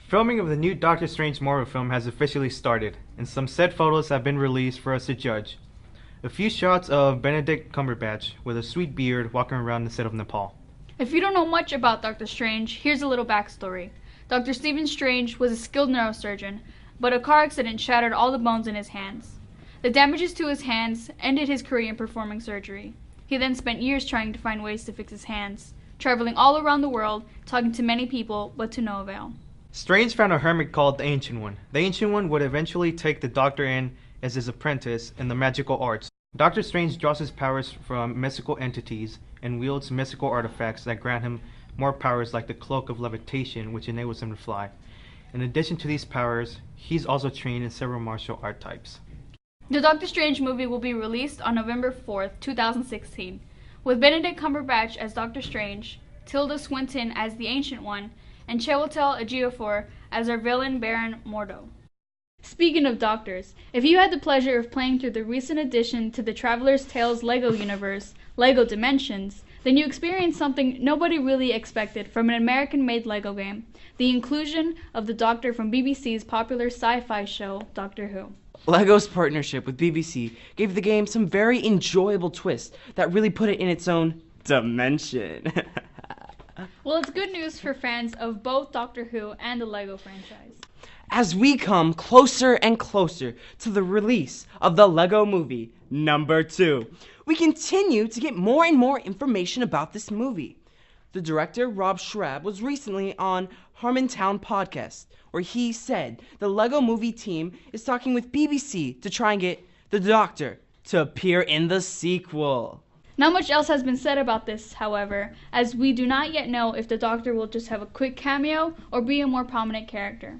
Filming of the new Doctor Strange Marvel film has officially started, and some set photos have been released for us to judge. A few shots of Benedict Cumberbatch with a sweet beard walking around the set of Nepal. If you don't know much about Doctor Strange, here's a little backstory. Dr. Stephen Strange was a skilled neurosurgeon, but a car accident shattered all the bones in his hands. The damages to his hands ended his career in performing surgery. He then spent years trying to find ways to fix his hands, traveling all around the world, talking to many people, but to no avail. Strange found a hermit called the Ancient One. The Ancient One would eventually take the Doctor in as his apprentice in the magical arts. Doctor Strange draws his powers from mystical entities and wields mystical artifacts that grant him more powers like the Cloak of Levitation, which enables him to fly. In addition to these powers, he's also trained in several martial art types. The Doctor Strange movie will be released on November 4th, 2016, with Benedict Cumberbatch as Doctor Strange, Tilda Swinton as the Ancient One, and Chiwetel Ejiofor as our villain Baron Mordo. Speaking of doctors, if you had the pleasure of playing through the recent addition to the Traveler's Tales LEGO universe, LEGO Dimensions, then you experienced something nobody really expected from an American-made LEGO game, the inclusion of the Doctor from BBC's popular sci-fi show, Doctor Who. LEGO's partnership with BBC gave the game some very enjoyable twists that really put it in its own dimension. Well, it's good news for fans of both Doctor Who and the LEGO franchise. As we come closer and closer to the release of the LEGO Movie #2, we continue to get more and more information about this movie. The director, Rob Schrab, was recently on Harmontown podcast, where he said the LEGO Movie team is talking with BBC to try and get the Doctor to appear in the sequel. Not much else has been said about this, however, as we do not yet know if the Doctor will just have a quick cameo or be a more prominent character.